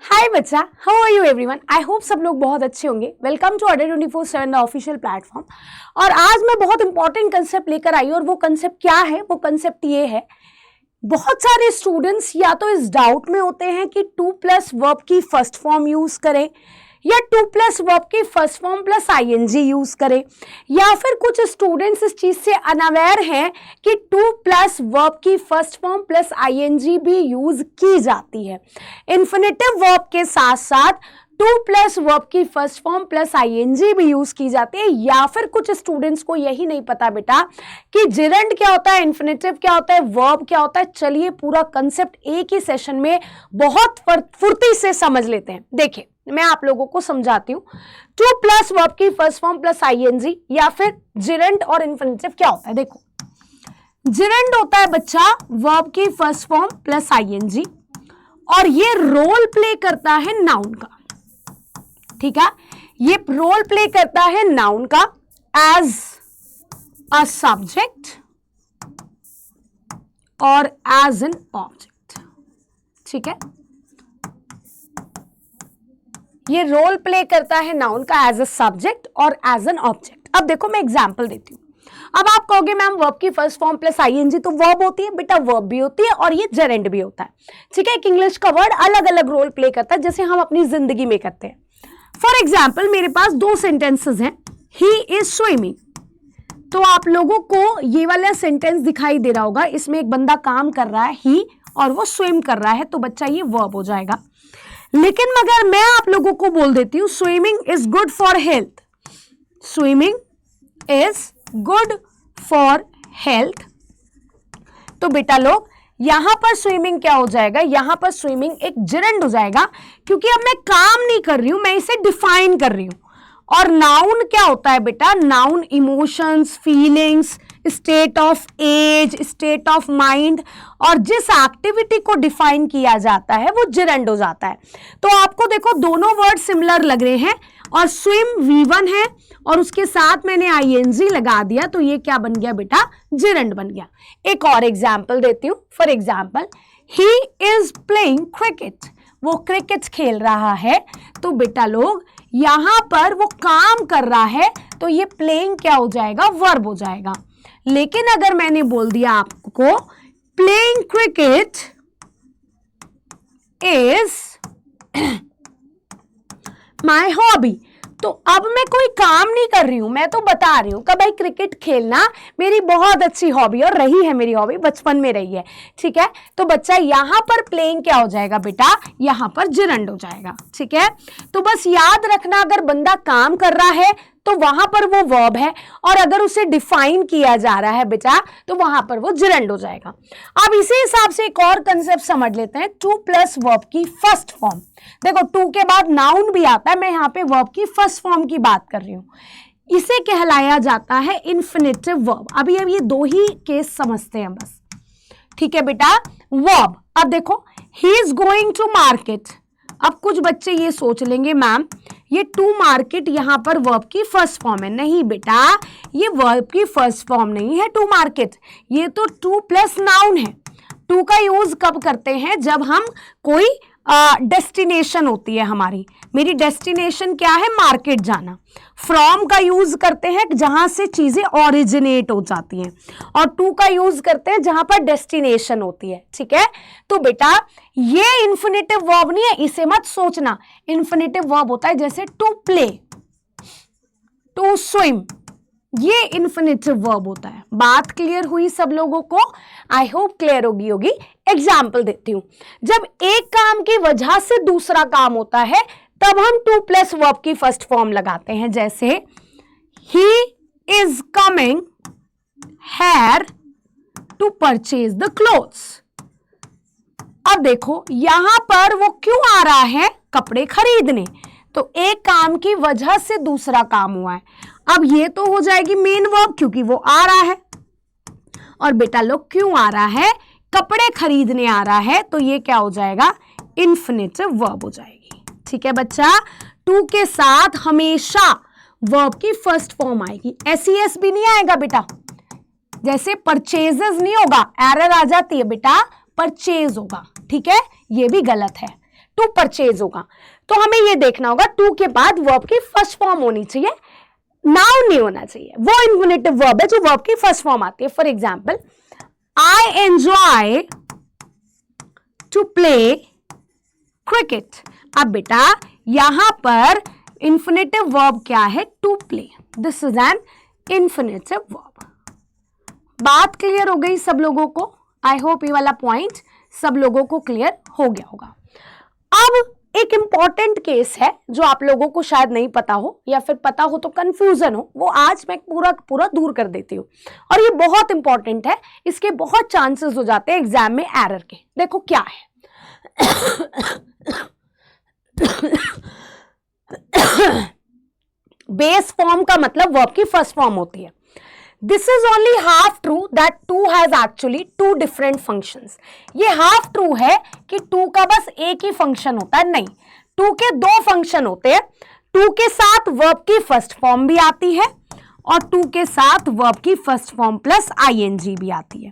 हाय बच्चा, how are you everyone. I hope सब लोग बहुत अच्छे होंगे। Welcome to Adda 24/7 the official platform. और आज मैं बहुत इंपॉर्टेंट कंसेप्ट लेकर आई और वो कंसेप्ट क्या है? वो कंसेप्ट ये है, बहुत सारे स्टूडेंट्स या तो इस डाउट में होते हैं कि 2+ वर्ब की फर्स्ट फॉर्म यूज करें या 2+ वर्ब की first form plus ING use करें, या फिर कुछ स्टूडेंट्स इस चीज से अनअवेयर हैं कि 2+ वर्ब की फर्स्ट फॉर्म प्लस आईएनजी भी यूज की जाती है। इन्फिनेटिव वर्ब के साथ साथ 2+ वर्ब की फर्स्ट फॉर्म प्लस आईएनजी भी यूज की जाती है। या फिर कुछ स्टूडेंट्स को यही नहीं पता बेटा कि जिरंड क्या होता है, इन्फिनेटिव क्या होता है, वर्ब क्या होता है। चलिए पूरा कंसेप्ट एक ही सेशन में बहुत फुर्ती से समझ लेते हैं। देखिए मैं आप लोगों को समझाती हूँ 2+ वर्ब की फर्स्ट फॉर्म प्लस आईएनजी या फिर जिरंड और इन्फिनेटिव क्या होता है। देखो जिरंड होता है बच्चा वर्ब की फर्स्ट फॉर्म प्लस आईएनजी और ये रोल प्ले करता है नाउन का। ठीक है, ये रोल प्ले करता है नाउन का एज अ सब्जेक्ट और एज एन ऑब्जेक्ट। ठीक है, ये रोल प्ले करता है नाउन का एज अ सब्जेक्ट और एज एन ऑब्जेक्ट। अब देखो मैं एग्जांपल देती हूं। अब आप कहोगे मैम वर्ब की फर्स्ट फॉर्म प्लस आईएनजी तो वर्ब होती है। बेटा वर्ब भी होती है और ये जेरेंड भी होता है। ठीक है, एक इंग्लिश का वर्ड अलग अलग रोल प्ले करता है जैसे हम अपनी जिंदगी में करते हैं। फॉर एग्जाम्पल मेरे पास 2 सेंटेंसेस हैं, ही इज स्विमिंग। तो आप लोगों को ये वाला सेंटेंस दिखाई दे रहा होगा, इसमें एक बंदा काम कर रहा है ही और वो स्विम कर रहा है, तो बच्चा ये वर्ब हो जाएगा। लेकिन मगर मैं आप लोगों को बोल देती हूं swimming is good for health, swimming is good for health, तो बेटा लोग यहां पर स्विमिंग क्या हो जाएगा, यहां पर स्विमिंग एक जिरंड हो जाएगा क्योंकि अब मैं काम नहीं कर रही हूं, मैं इसे डिफाइन कर रही हूं। और नाउन क्या होता है बेटा, noun emotions, feelings, state of age, state of mind, और जिस एक्टिविटी को डिफाइन किया जाता है वो जिरंड हो जाता है। तो आपको देखो दोनों वर्ड सिमिलर लग रहे हैं और स्विम V1 है और उसके साथ मैंने आईएनजी लगा दिया, तो ये क्या बन गया बेटा, जिरंड बन गया। एक और एग्जाम्पल देती हूं। For example he is playing cricket, वो क्रिकेट खेल रहा है, तो बेटा लोग यहां पर वो काम कर रहा है, तो ये प्लेइंग क्या हो जाएगा, वर्ब हो जाएगा। लेकिन अगर मैंने बोल दिया आपको playing cricket is my hobby, तो अब मैं कोई काम नहीं कर रही हूं, मैं तो बता रही हूं कि भाई क्रिकेट खेलना मेरी बहुत अच्छी हॉबी और रही है, मेरी हॉबी बचपन में रही है। ठीक है, तो बच्चा यहां पर प्लेइंग क्या हो जाएगा बेटा, यहां पर जिरंड हो जाएगा। ठीक है, तो बस याद रखना अगर बंदा काम कर रहा है तो वहां पर वो वर्ब है और अगर उसे डिफाइन किया जा रहा है बेटा तो वहां पर वो जिरंड हो जाएगा। अब इसी हिसाब से एक और कंसेप्ट समझ लेते हैं 2+ वर्ब की फर्स्ट फॉर्म। देखो 2 के बाद नाउन भी आता है, मैं यहाँ पे वर्ब की फर्स्ट फॉर्म की बात कर रही हूं। इसे कहलाया जाता है इन्फिनेटिव वर्ब। अभी अब ये 2 ही केस समझते हैं बस। ठीक है बेटा, वर्ब। अब देखो he is going to market. अब कुछ बच्चे ये सोच लेंगे मैम ये टू मार्केट यहां पर वर्ब की फर्स्ट फॉर्म है। नहीं बेटा, ये वर्ब की फर्स्ट फॉर्म नहीं है टू मार्केट, ये तो 2+ नाउन है। 2 का यूज कब करते हैं, जब हम कोई डेस्टिनेशन होती है हमारी, मेरी डेस्टिनेशन क्या है, मार्केट जाना। फ्रॉम का यूज करते हैं जहां से चीजें ओरिजिनेट हो जाती हैं, और 2 का यूज करते हैं जहां पर डेस्टिनेशन होती है। ठीक है, तो बेटा ये इन्फिनेटिव वर्ब नहीं है, इसे मत सोचना। इन्फिनेटिव वर्ब होता है जैसे टू प्ले, टू स्विम, ये इन्फिनेटिव वर्ब होता है। बात क्लियर हुई सब लोगों को? आई होप क्लियर होगी। एग्जाम्पल देती हूं, जब एक काम की वजह से दूसरा काम होता है तब हम 2+ वर्ब की फर्स्ट फॉर्म लगाते हैं। जैसे he is coming here to purchase the clothes. अब देखो यहां पर वो क्यों आ रहा है, कपड़े खरीदने, तो एक काम की वजह से दूसरा काम हुआ है। अब ये तो हो जाएगी मेन वर्ब क्योंकि वो आ रहा है, और बेटा लोग क्यों आ रहा है, कपड़े खरीदने आ रहा है, तो ये क्या हो जाएगा, इन्फिनेटिव वर्ब हो जाएगी। ठीक है बच्चा, 2 के साथ हमेशा वर्ब की फर्स्ट फॉर्म आएगी, SES भी नहीं आएगा बेटा। जैसे परचेजेस नहीं होगा, एरर आ जाती है बेटा, परचेज होगा। ठीक है, ये भी गलत है। टू परचेज होगा। तो हमें ये देखना होगा टू के बाद वर्ब की फर्स्ट फॉर्म होनी चाहिए, नाउन नहीं होना चाहिए। वो इन्फिनेटिव वर्ब है जो वर्ब की फर्स्ट फॉर्म आती है। For example, I enjoy to play cricket. अब बेटा यहां पर इन्फिनेटिव वर्ब क्या है? To play. This is an infinitive verb. बात क्लियर हो गई सब लोगों को? आई होप ये वाला पॉइंट सब लोगों को क्लियर हो गया होगा। अब एक इंपॉर्टेंट केस है जो आप लोगों को शायद नहीं पता हो या फिर पता हो तो कंफ्यूजन हो, वो आज मैं पूरा दूर कर देती हूँ। और ये बहुत इंपॉर्टेंट है, इसके बहुत चांसेस हो जाते हैं एग्जाम में एरर के। देखो क्या है बेस फॉर्म का मतलब वर्ब की फर्स्ट फॉर्म होती है। This is only half true that to has actually two different functions. ये हाफ ट्रू है कि टू का बस एक ही फंक्शन होता है, नहीं, टू के दो फंक्शन होते हैं। टू के साथ वर्ब की फर्स्ट फॉर्म भी आती है और टू के साथ वर्ब की फर्स्ट फॉर्म प्लस आईएनजी भी आती है।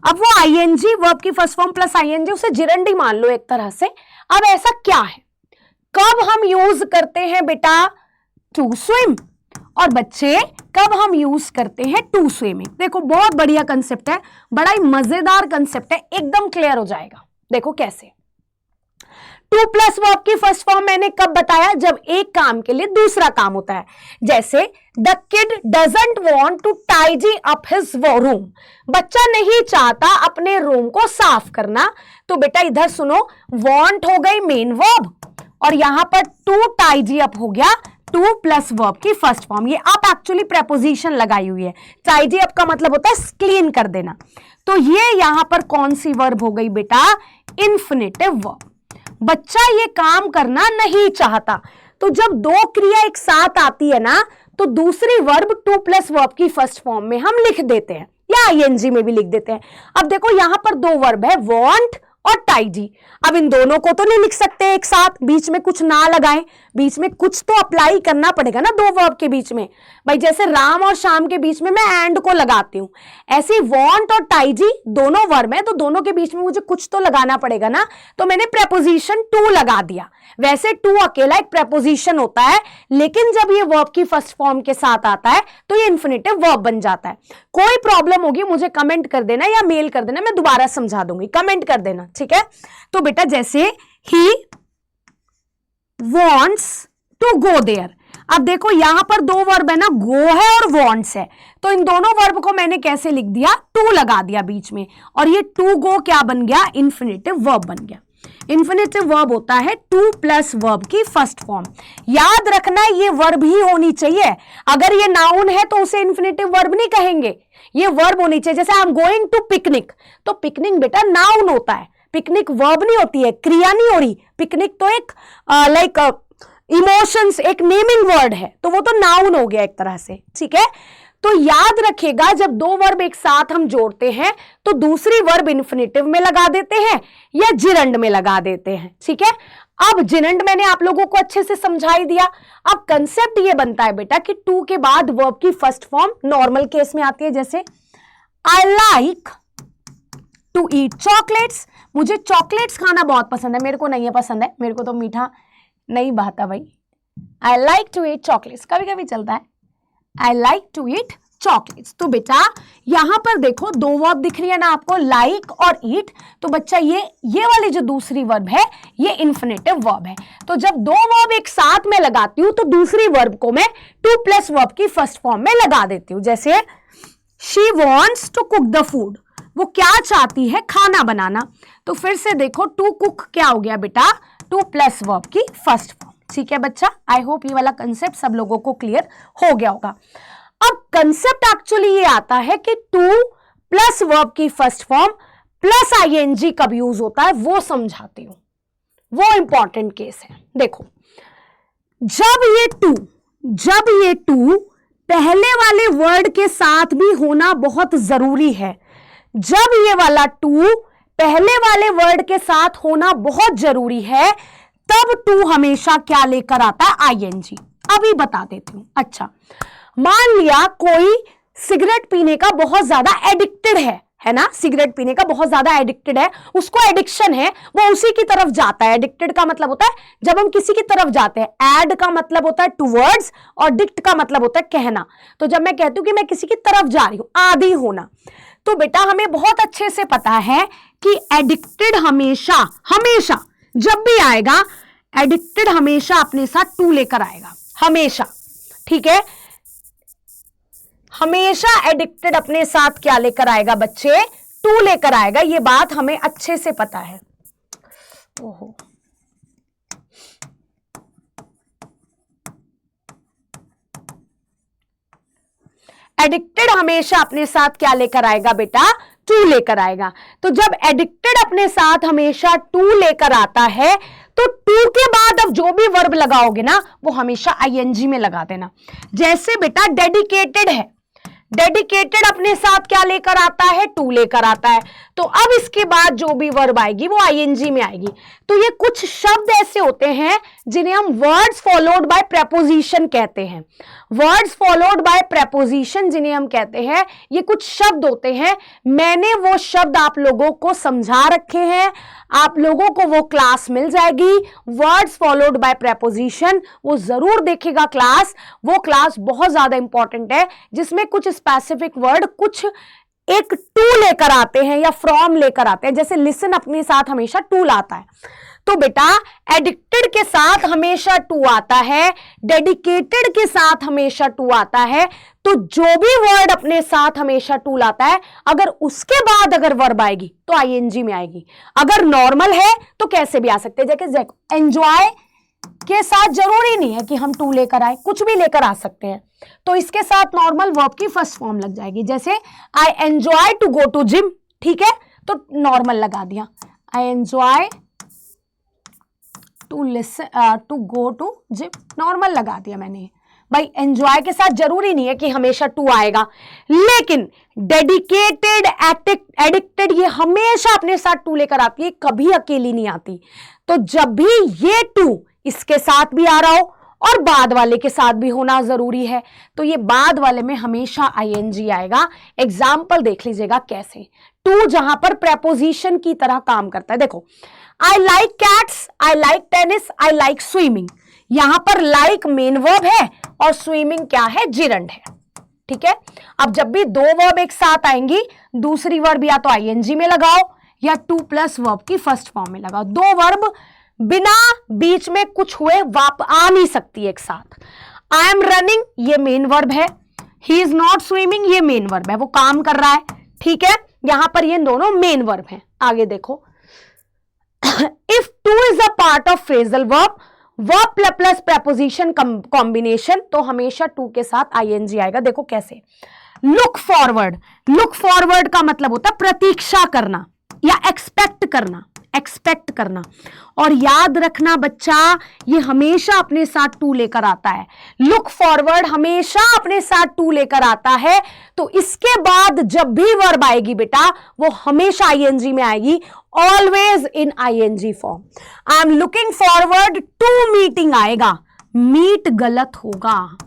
अब वो आईएनजी वर्ब की फर्स्ट फॉर्म प्लस आईएनजी उसे जिरंडी मान लो एक तरह से। अब ऐसा क्या है, कब हम यूज करते हैं बेटा टू स्विम, और बच्चे कब हम यूज करते हैं टू स्विमिंग? देखो बहुत बढ़िया कंसेप्ट है, बड़ा ही मजेदार कंसेप्ट है, एकदम क्लियर हो जाएगा। देखो कैसे, टू प्लस वर्ब की फर्स्ट फॉर्म मैंने कब बताया? जब एक काम के लिए दूसरा काम होता है। जैसे the kid doesn't want to tidy up his room. बच्चा नहीं चाहता अपने रूम को साफ करना। तो बेटा इधर सुनो, वॉन्ट हो गई मेन वर्ब और यहां पर टू टाइडी अप हो गया टू प्लस वर्ब की फर्स्ट फॉर्म। ये अप एक्चुअली प्रेपोजिशन लगाई हुई है, टाइडी अप का मतलब होता है क्लीन कर देना। तो ये यहां पर कौन सी वर्ब हो गई बेटा? Infinitive verb. बच्चा ये काम करना नहीं चाहता। तो जब दो क्रिया एक साथ आती है ना, तो दूसरी वर्ब टू प्लस वर्ब की फर्स्ट फॉर्म में हम लिख देते हैं या आईएनजी में भी लिख देते हैं। अब देखो यहां पर दो वर्ब है, वॉन्ट और टाइडी। अब इन दोनों को तो नहीं लिख सकते एक साथ, बीच में कुछ ना लगाएं, बीच में कुछ तो अप्लाई करना पड़ेगा ना दो वर्ब के बीच में। भाई जैसे राम और शाम के बीच में मैं एंड को लगाती हूं, ऐसे वॉन्ट और टाइडी दोनों वर्ब है, तो दोनों के बीच में मुझे कुछ तो लगाना पड़ेगा ना। तो मैंने प्रेपोजिशन टू लगा दिया। वैसे टू अकेला एक प्रेपोजिशन होता है, लेकिन जब ये वर्ब की फर्स्ट फॉर्म के साथ आता है तो ये इन्फिनेटिव वर्ब बन जाता है। कोई प्रॉब्लम होगी मुझे कमेंट कर देना या मेल कर देना, मैं दोबारा समझा दूंगी, कमेंट कर देना, ठीक है। तो बेटा जैसे ही wants to go there, अब देखो यहां पर दो वर्ब है ना, गो है और wants है, तो इन दोनों वर्ब को मैंने कैसे लिख दिया? टू लगा दिया बीच में, और ये टू गो क्या बन गया? इन्फिनेटिव वर्ब बन गया। इन्फिनेटिव वर्ब होता है टू प्लस वर्ब की फर्स्ट फॉर्म। याद रखना ये वर्ब ही होनी चाहिए। अगर ये नाउन है तो उसे इन्फिनेटिव वर्ब नहीं कहेंगे, ये वर्ब होनी चाहिए। जैसे I am going to picnic, तो पिकनिक बेटा नाउन होता है, पिकनिक वर्ब नहीं होती है, क्रिया नहीं हो रही। पिकनिक तो एक लाइक इमोशंस, एक नेमिंग वर्ड है, तो वो तो नाउन हो गया एक तरह से, ठीक है। तो याद रखिएगा जब दो वर्ब एक साथ हम जोड़ते हैं तो दूसरी वर्ब इन्फिनेटिव में लगा देते हैं या जिरंड में लगा देते हैं, ठीक है। अब जिरंड मैंने आप लोगों को अच्छे से समझा ही दिया। अब कंसेप्ट ये बनता है बेटा कि टू के बाद वर्ब की फर्स्ट फॉर्म नॉर्मल केस में आती है। जैसे I like to eat chocolates, मुझे चॉकलेट्स खाना बहुत पसंद है। मेरे को नहीं है पसंद है, मेरे को तो मीठा नहीं भाता भाई। I like to eat chocolates, कभी कभी चलता है, I like to eat chocolates. तो बेटा यहां पर देखो दो वर्ब दिख रही है ना आपको, लाइक और ईट। तो बच्चा ये वाली जो दूसरी वर्ब है ये इन्फिनेटिव वर्ब है। तो जब दो वर्ब एक साथ में लगाती हूं तो दूसरी वर्ब को मैं टू प्लस वर्ब की फर्स्ट फॉर्म में लगा देती हूं। जैसे she wants to cook the food, वो क्या चाहती है? खाना बनाना। तो फिर से देखो टू कुक क्या हो गया बेटा? टू प्लस वर्ब की फर्स्ट फॉर्म, ठीक है बच्चा। आई होप ये वाला कंसेप्ट सब लोगों को क्लियर हो गया होगा। अब कंसेप्ट एक्चुअली ये आता है कि टू प्लस वर्ब की फर्स्ट फॉर्म प्लस आईएनजी कब यूज होता है वो समझाती हूं, वो इंपॉर्टेंट केस है। देखो जब ये टू पहले वाले वर्ड के साथ भी होना बहुत जरूरी है। जब ये वाला टू पहले वाले वर्ड के साथ होना बहुत जरूरी है, तब टू हमेशा क्या लेकर आता है? आईएनजी। अभी बता देती हूं। अच्छा, मान लिया कोई सिगरेट पीने का बहुत ज्यादा एडिक्टेड है है ना, सिगरेट पीने का बहुत ज्यादा एडिक्टेड है, उसको एडिक्शन है, वो उसी की तरफ जाता है। एडिक्टेड का मतलब होता है जब हम किसी की तरफ जाते हैं, एड का मतलब होता है टुवर्ड्स और डिक्ट का मतलब होता है कहना। तो जब मैं कहती हूं कि मैं किसी की तरफ जा रही हूं, आदी होना, तो बेटा हमें बहुत अच्छे से पता है कि एडिक्टेड हमेशा हमेशा जब भी आएगा, एडिक्टेड हमेशा अपने साथ टू लेकर आएगा, हमेशा, ठीक है, हमेशा एडिक्टेड अपने साथ क्या लेकर आएगा बच्चे, टू लेकर आएगा। ये बात हमें अच्छे से पता है। ओहो, एडिक्टेड हमेशा अपने साथ क्या लेकर आएगा बेटा, टू लेकर आएगा। तो जब एडिक्टेड अपने साथ हमेशा टू लेकर आता है, तो टू के बाद अब जो भी वर्ब लगाओगे ना वो हमेशा आईएनजी में लगा देना। जैसे बेटा डेडिकेटेड है, डेडिकेटेड अपने साथ क्या लेकर आता है, टू लेकर आता है, तो अब इसके बाद जो भी वर्ब आएगी वो आईएनजी में आएगी। तो ये कुछ शब्द ऐसे होते हैं जिन्हें हम वर्ड्स फॉलोड बाय प्रेपोजिशन कहते हैं। वर्ड्स फॉलोड बाय प्रेपोजिशन जिन्हें हम कहते हैं, ये कुछ शब्द होते हैं। मैंने वो शब्द आप लोगों को समझा रखे हैं, आप लोगों को वो क्लास मिल जाएगी, वर्ड्स फॉलोड बाय प्रेपोजिशन, वो जरूर देखेगा क्लास। वो क्लास बहुत ज्यादा इंपॉर्टेंट है, जिसमें कुछ स्पेसिफिक वर्ड कुछ एक टू लेकर आते हैं या फ्रॉम लेकर आते हैं। जैसे लिसन अपने साथ हमेशा टू लाता है, तो बेटा एडिक्टेड के साथ हमेशा टू आता है, डेडिकेटेड के साथ हमेशा टू आता है। तो जो भी वर्ड अपने साथ हमेशा टू लाता है, अगर उसके बाद अगर वर्ब आएगी तो आईएनजी में आएगी। अगर नॉर्मल है तो कैसे भी आ सकते हैं। जैसे एंजॉय के साथ जरूरी नहीं है कि हम टू लेकर आए, कुछ भी लेकर आ सकते हैं, तो इसके साथ नॉर्मल वर्ब की फर्स्ट फॉर्म लग जाएगी। जैसे I enjoy to go to gym, ठीक है, तो नॉर्मल लगा दिया, I enjoy to listen to go to gym, normal लगा दिया मैंने। भाई एंजॉय के साथ जरूरी नहीं है कि हमेशा टू आएगा, लेकिन डेडिकेटेड, एडिक्टेड ये हमेशा अपने साथ टू लेकर आती है, कभी अकेली नहीं आती। तो जब भी ये टू इसके साथ भी आ रहा हो और बाद वाले के साथ भी होना जरूरी है, तो ये बाद वाले में हमेशा आईएनजी आएगा। एग्जाम्पल देख लीजिएगा कैसे। टू जहां पर प्रेपोजिशन की तरह काम करता है, देखो I like cats, I like tennis, I like swimming. यहां पर लाइक मेन वर्ब है और स्विमिंग क्या है, जिरंड है, ठीक है। अब जब भी दो वर्ब एक साथ आएंगी, दूसरी वर्ब या तो आईएनजी में लगाओ या टू प्लस वर्ब की फर्स्ट फॉर्म में लगाओ। दो वर्ब बिना बीच में कुछ हुए वाप आ नहीं सकती एक साथ। आई एम रनिंग ये मेन वर्ब है, ही इज नॉट स्विमिंग ये मेन वर्ब है, वो काम कर रहा है, ठीक है। यहां पर ये दोनों मेन वर्ब हैं। आगे देखो, if two is a part of phrasal verb, verb plus preposition combination, तो हमेशा टू के साथ आईएनजी आएगा। देखो कैसे, लुक फॉरवर्ड, लुक फॉरवर्ड का मतलब होता है प्रतीक्षा करना या एक्सपेक्ट करना, एक्सपेक्ट करना। और याद रखना बच्चा, ये हमेशा अपने साथ टू लेकर आता है। लुक फॉरवर्ड हमेशा अपने साथ टू लेकर आता है, तो इसके बाद जब भी वर्ब आएगी बेटा वो हमेशा आईएनजी में आएगी, always in ING form. I am looking forward to meeting आएगा, मीट गलत होगा,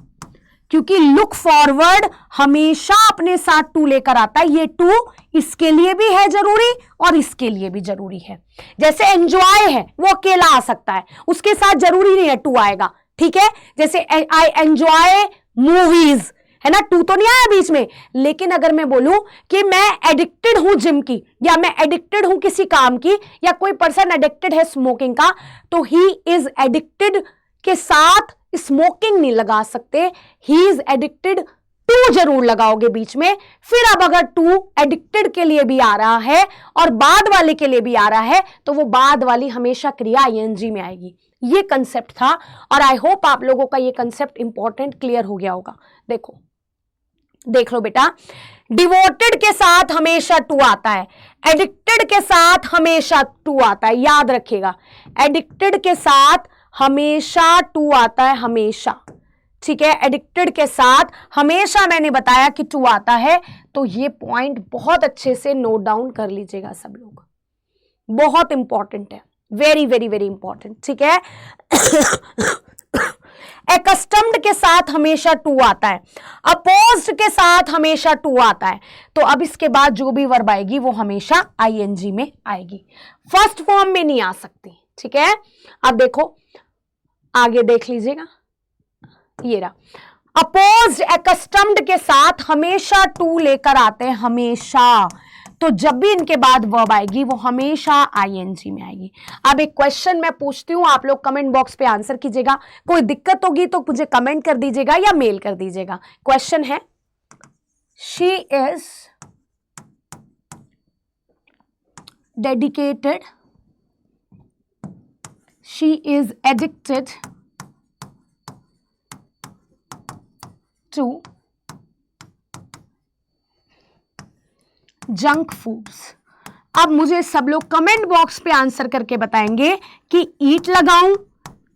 क्योंकि लुक फॉरवर्ड हमेशा अपने साथ टू लेकर आता है। ये टू इसके लिए भी है जरूरी और इसके लिए भी जरूरी है। जैसे एंजॉय है वो अकेला आ सकता है, उसके साथ जरूरी नहीं है टू आएगा, ठीक है। जैसे आई एंजॉय मूवीज है ना, टू तो नहीं आया बीच में। लेकिन अगर मैं बोलूं कि मैं एडिक्टेड हूं जिम की, या मैं एडिक्टेड हूं किसी काम की, या कोई पर्सन एडिक्टेड है स्मोकिंग का, तो ही इज एडिक्टेड के साथ स्मोकिंग नहीं लगा सकते, ही इज एडिक्टेड टू जरूर लगाओगे बीच में। फिर अब अगर टू एडिक्टेड के लिए भी आ रहा है और बाद वाले के लिए भी आ रहा है, तो वो बाद वाली हमेशा क्रिया आईएनजी में आएगी। ये कंसेप्ट था और आई होप आप लोगों का ये कंसेप्ट इंपॉर्टेंट क्लियर हो गया होगा। देखो देख लो बेटा, डिवोटेड के साथ हमेशा टू आता है, एडिक्टेड के साथ हमेशा टू आता है, याद रखिएगा। एडिक्टेड के साथ हमेशा टू आता है, हमेशा, ठीक है। एडिक्टेड के साथ हमेशा मैंने बताया कि टू आता है, तो ये पॉइंट बहुत अच्छे से नोट डाउन कर लीजिएगा सब लोग, बहुत इंपॉर्टेंट है, वेरी वेरी वेरी इंपॉर्टेंट, ठीक है। एक्स्टम्ड के साथ हमेशा टू आता है, अपोज्ड के साथ हमेशा टू आता है, तो अब इसके बाद जो भी वर्ब आएगी वो हमेशा आईएनजी में आएगी, फर्स्ट फॉर्म में नहीं आ सकती। ठीक है, अब देखो आगे देख लीजिएगा, ये रहा, अपोज्ड एक्स्टम्ड के साथ हमेशा टू लेकर आते हैं, हमेशा, तो जब भी इनके बाद वर्ब आएगी वो हमेशा आईएनजी में आएगी। अब एक क्वेश्चन मैं पूछती हूं, आप लोग कमेंट बॉक्स पे आंसर कीजिएगा, कोई दिक्कत होगी तो मुझे कमेंट कर दीजिएगा या मेल कर दीजिएगा। क्वेश्चन है, she is dedicated, she is addicted to junk foods. अब मुझे सब लोग कमेंट बॉक्स पे आंसर करके बताएंगे कि ईट लगाऊं,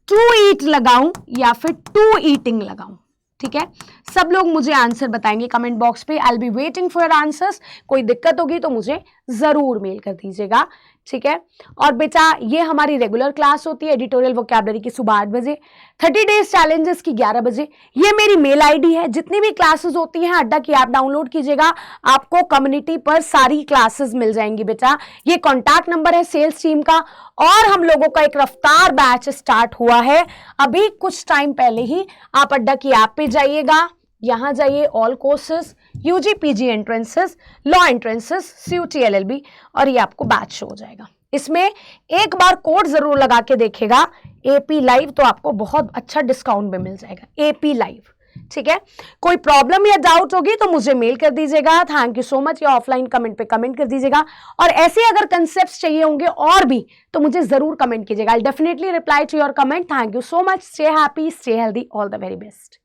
टू ईट लगाऊं या फिर टू ईटिंग लगाऊं। ठीक है, सब लोग मुझे आंसर बताएंगे कमेंट बॉक्स पे। I will be waiting for your answers. कोई दिक्कत होगी तो मुझे जरूर मेल कर दीजिएगा। ठीक है, और बेटा ये हमारी रेगुलर क्लास होती है एडिटोरियल वोकैबुलरी की सुबह 8 बजे, 30 डेज चैलेंजेस की 11 बजे। ये मेरी मेल आईडी है। जितनी भी क्लासेस होती हैं अड्डा की ऐप डाउनलोड कीजिएगा, आपको कम्युनिटी पर सारी क्लासेस मिल जाएंगी बेटा। ये कॉन्टैक्ट नंबर है सेल्स टीम का, और हम लोगों का एक रफ्तार बैच स्टार्ट हुआ है अभी कुछ टाइम पहले ही। आप अड्डा की ऐप पे जाइएगा, यहां जाइए, all courses, UG PG entrances, law entrances, CUET LLB, और ये आपको बैच शो हो जाएगा। इसमें एक बार कोड जरूर लगा के देखेगा एपी लाइव, तो आपको बहुत अच्छा डिस्काउंट भी मिल जाएगा, एपी लाइव। ठीक है, कोई प्रॉब्लम या डाउट होगी तो मुझे मेल कर दीजिएगा। थैंक यू सो मच, या ऑफलाइन कमेंट पे कमेंट कर दीजिएगा। और ऐसे अगर कंसेप्ट्स चाहिए होंगे और भी तो मुझे जरूर कमेंट कीजिएगा। I definitely reply to your comment. Thank you so much, stay happy, stay healthy, all the very best.